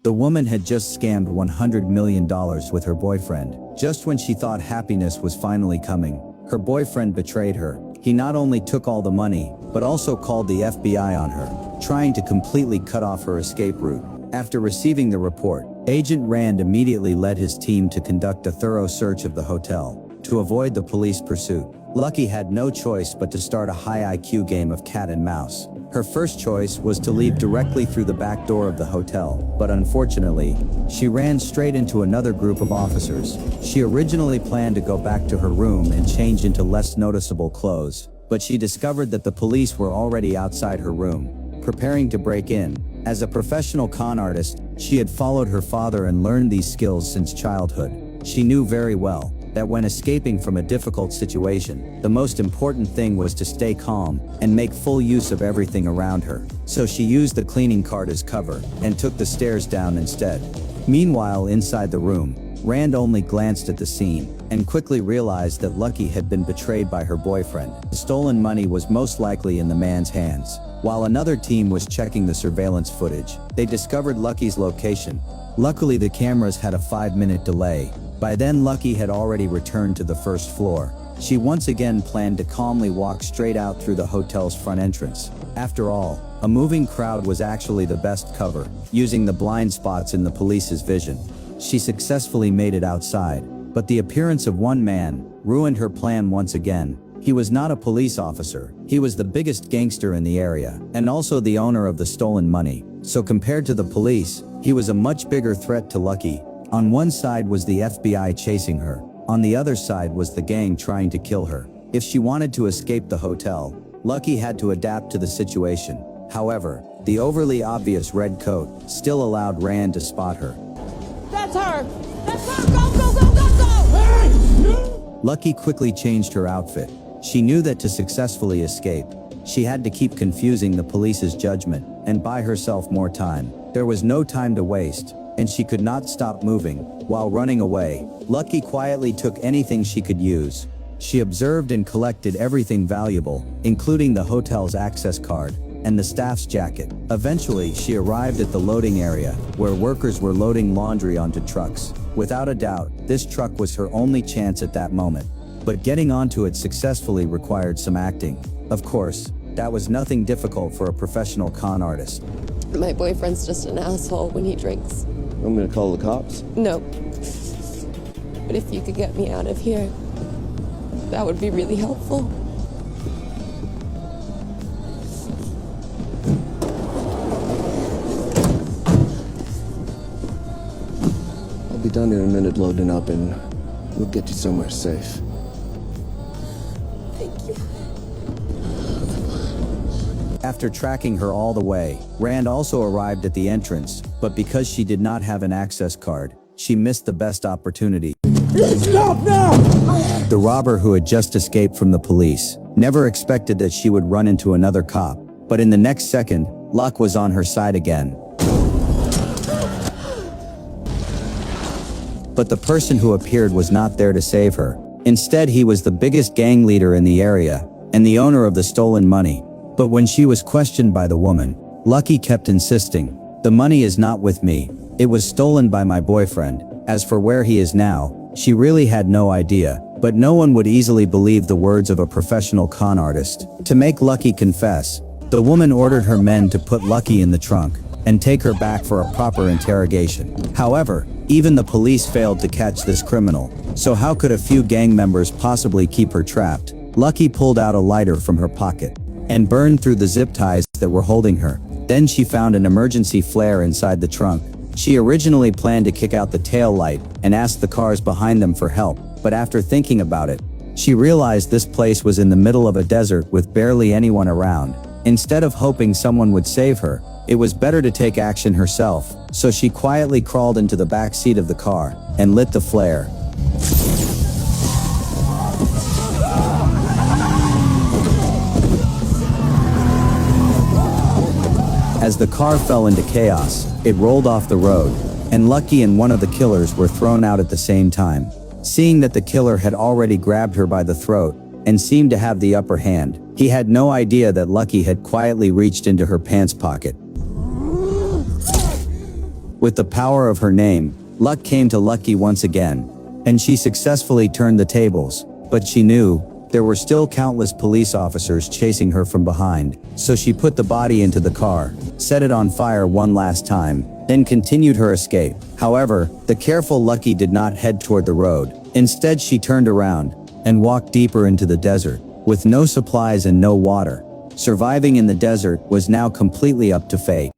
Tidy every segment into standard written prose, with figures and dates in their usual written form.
The woman had just scammed $100 million with her boyfriend. Just when she thought happiness was finally coming, her boyfriend betrayed her. He not only took all the money, but also called the FBI on her, trying to completely cut off her escape route. After receiving the report, Agent Rand immediately led his team to conduct a thorough search of the hotel. To avoid the police pursuit, Lucky had no choice but to start a high IQ game of cat and mouse. Her first choice was to leave directly through the back door of the hotel, but unfortunately, she ran straight into another group of officers. She originally planned to go back to her room and change into less noticeable clothes, but she discovered that the police were already outside her room, preparing to break in. As a professional con artist, she had followed her father and learned these skills since childhood. She knew very well that when escaping from a difficult situation, the most important thing was to stay calm and make full use of everything around her. So she used the cleaning cart as cover and took the stairs down instead. Meanwhile, inside the room, Rand only glanced at the scene and quickly realized that Lucky had been betrayed by her boyfriend. The stolen money was most likely in the man's hands. While another team was checking the surveillance footage, they discovered Lucky's location. Luckily, the cameras had a 5-minute delay. By then, Lucky had already returned to the first floor. She once again planned to calmly walk straight out through the hotel's front entrance. After all, a moving crowd was actually the best cover, using the blind spots in the police's vision. She successfully made it outside, but the appearance of one man ruined her plan once again. He was not a police officer. He was the biggest gangster in the area, and also the owner of the stolen money. So compared to the police, he was a much bigger threat to Lucky. On one side was the FBI chasing her. On the other side was the gang trying to kill her. If she wanted to escape the hotel, Lucky had to adapt to the situation. However, the overly obvious red coat still allowed Rand to spot her. That's her! That's her! Go, go, go, go, go! Hey! Lucky quickly changed her outfit. She knew that to successfully escape, she had to keep confusing the police's judgment and buy herself more time. There was no time to waste, and she could not stop moving. While running away, Lucky quietly took anything she could use. She observed and collected everything valuable, including the hotel's access card and the staff's jacket. Eventually, she arrived at the loading area, where workers were loading laundry onto trucks. Without a doubt, this truck was her only chance at that moment. But getting onto it successfully required some acting. Of course, that was nothing difficult for a professional con artist. My boyfriend's just an asshole when he drinks. I'm gonna call the cops. No. But if you could get me out of here, that would be really helpful. I'll be done in a minute loading up and we'll get you somewhere safe. Thank you. After tracking her all the way, Rand also arrived at the entrance, but because she did not have an access card, she missed the best opportunity. Stop now! The robber, who had just escaped from the police, never expected that she would run into another cop, but in the next second, luck was on her side again. But the person who appeared was not there to save her. Instead, he was the biggest gang leader in the area, and the owner of the stolen money. But when she was questioned by the woman, Lucky kept insisting, "The money is not with me. It was stolen by my boyfriend." As for where he is now, she really had no idea, but no one would easily believe the words of a professional con artist. To make Lucky confess, the woman ordered her men to put Lucky in the trunk and take her back for a proper interrogation. However, even the police failed to catch this criminal, so how could a few gang members possibly keep her trapped? Lucky pulled out a lighter from her pocket and burned through the zip ties that were holding her. Then she found an emergency flare inside the trunk. She originally planned to kick out the tail light and ask the cars behind them for help, but after thinking about it, she realized this place was in the middle of a desert with barely anyone around. Instead of hoping someone would save her, it was better to take action herself, so she quietly crawled into the back seat of the car and lit the flare. As the car fell into chaos, it rolled off the road, and Lucky and one of the killers were thrown out at the same time. Seeing that the killer had already grabbed her by the throat and seemed to have the upper hand, he had no idea that Lucky had quietly reached into her pants pocket With the power of her name, luck came to Lucky once again, and she successfully turned the tables, but she knew there were still countless police officers chasing her from behind, so she put the body into the car, set it on fire one last time, then continued her escape. However, the careful Lucky did not head toward the road. Instead, she turned around and walked deeper into the desert. With no supplies and no water, surviving in the desert was now completely up to fate.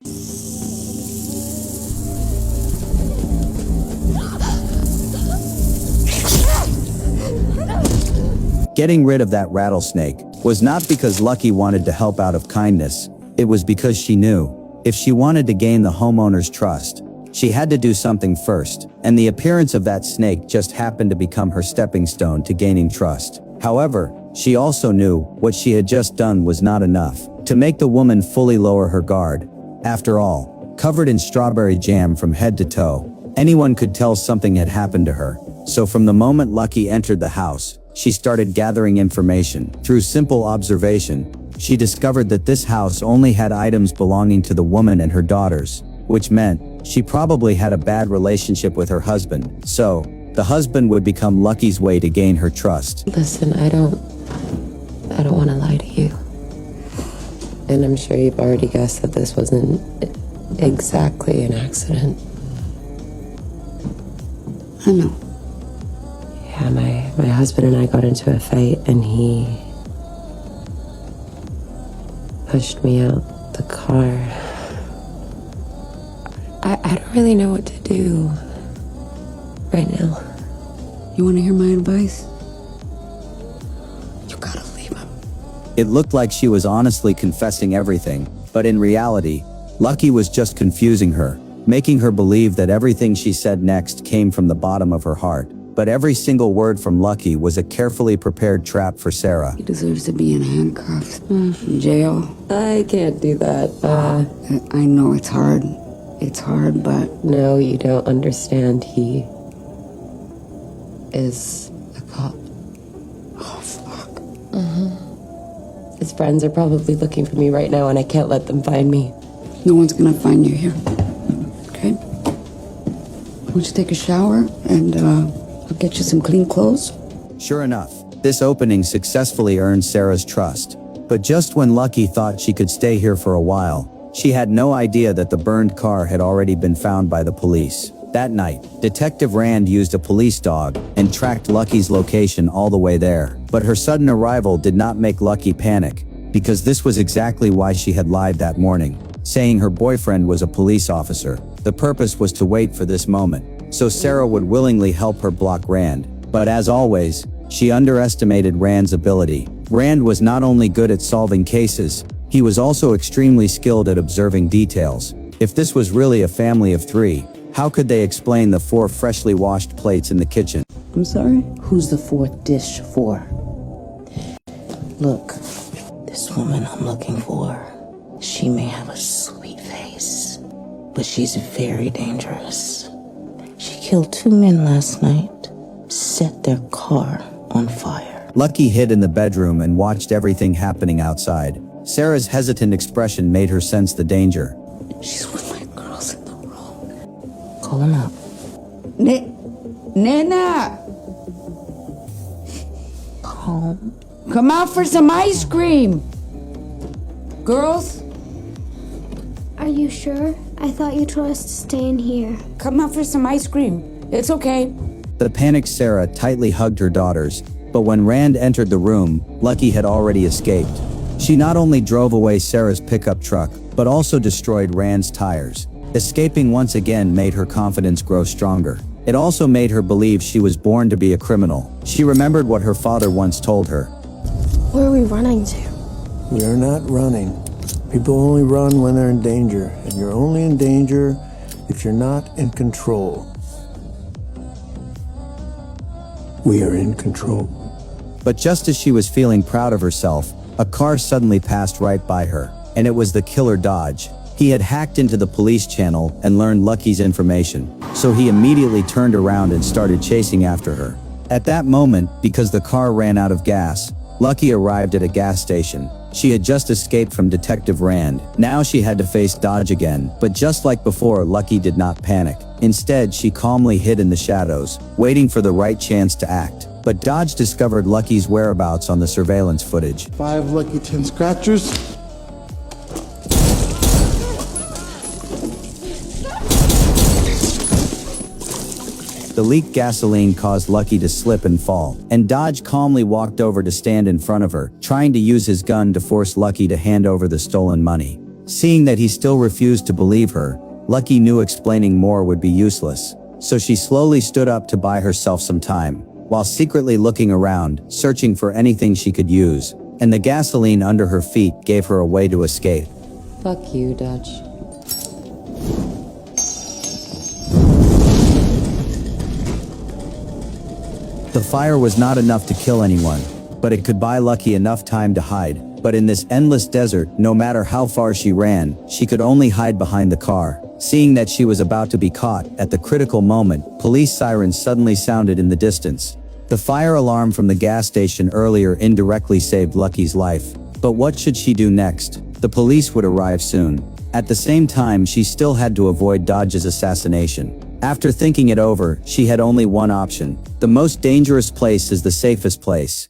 Getting rid of that rattlesnake was not because Lucky wanted to help out of kindness, it was because she knew, if she wanted to gain the homeowner's trust, she had to do something first, and the appearance of that snake just happened to become her stepping stone to gaining trust. However, she also knew what she had just done was not enough to make the woman fully lower her guard. After all, covered in strawberry jam from head to toe, anyone could tell something had happened to her. So from the moment Lucky entered the house, she started gathering information. Through simple observation, she discovered that this house only had items belonging to the woman and her daughters, which meant she probably had a bad relationship with her husband. So, the husband would become Lucky's way to gain her trust. Listen, I don't want to lie to you. And I'm sure you've already guessed that this wasn't exactly an accident. I know. Yeah, my husband and I got into a fight and he pushed me out the car. I don't really know what to do right now. You want to hear my advice? You gotta leave him. It looked like she was honestly confessing everything, but in reality, Lucky was just confusing her, making her believe that everything she said next came from the bottom of her heart. But every single word from Lucky was a carefully prepared trap for Sarah. He deserves to be in handcuffs, in jail. I can't do that. I know it's hard. It's hard, but No, you don't understand. He is a cop. oh fuck. His friends are probably looking for me right now and I can't let them find me. No one's gonna find you here. Okay? Why don't you take a shower and I'll get you some clean clothes? Sure enough, this opening successfully earned Sarah's trust. But just when Lucky thought she could stay here for a while, she had no idea that the burned car had already been found by the police. That night, Detective Rand used a police dog and tracked Lucky's location all the way there. But her sudden arrival did not make Lucky panic, because this was exactly why she had lied that morning, saying her boyfriend was a police officer. The purpose was to wait for this moment, so Sarah would willingly help her block Rand. But as always, she underestimated Rand's ability. Rand was not only good at solving cases, he was also extremely skilled at observing details. If this was really a family of 3, how could they explain the 4 freshly washed plates in the kitchen? I'm sorry? Who's the 4th dish for? Look, this woman I'm looking for, she may have a sweet face, but she's very dangerous. She killed 2 men last night, set their car on fire. Lucky hid in the bedroom and watched everything happening outside. Sarah's hesitant expression made her sense the danger. She's with my girls in the room. Call him up. Nana! Calm. Come out for some ice cream! Girls, Are you sure? I thought you told us to stay in here. come out for some ice cream. It's okay. The panicked Sarah tightly hugged her daughters, but when Rand entered the room, Lucky had already escaped. She not only drove away Sarah's pickup truck, but also destroyed Rand's tires. Escaping once again made her confidence grow stronger. It also made her believe she was born to be a criminal. She remembered what her father once told her. Where are we running to? We are not running. People only run when they're in danger, and you're only in danger if you're not in control. We are in control. But just as she was feeling proud of herself, a car suddenly passed right by her, and it was the killer Dodge. He had hacked into the police channel and learned Lucky's information, so he immediately turned around and started chasing after her. At that moment, because the car ran out of gas, Lucky arrived at a gas station. She had just escaped from Detective Rand. Now she had to face Dodge again. But just like before, Lucky did not panic. Instead, she calmly hid in the shadows, waiting for the right chance to act. But Dodge discovered Lucky's whereabouts on the surveillance footage. 5 lucky 10 scratchers. The leaked gasoline caused Lucky to slip and fall, and Dodge calmly walked over to stand in front of her, trying to use his gun to force Lucky to hand over the stolen money. Seeing that he still refused to believe her, Lucky knew explaining more would be useless. So she slowly stood up to buy herself some time, while secretly looking around, searching for anything she could use, and the gasoline under her feet gave her a way to escape. Fuck you, Dutch. The fire was not enough to kill anyone, but it could buy Lucky enough time to hide. But in this endless desert, no matter how far she ran, she could only hide behind the car. Seeing that she was about to be caught, at the critical moment, police sirens suddenly sounded in the distance. The fire alarm from the gas station earlier indirectly saved Lucky's life. But what should she do next? The police would arrive soon. At the same time, she still had to avoid Dodge's assassination. After thinking it over, she had only one option. The most dangerous place is the safest place.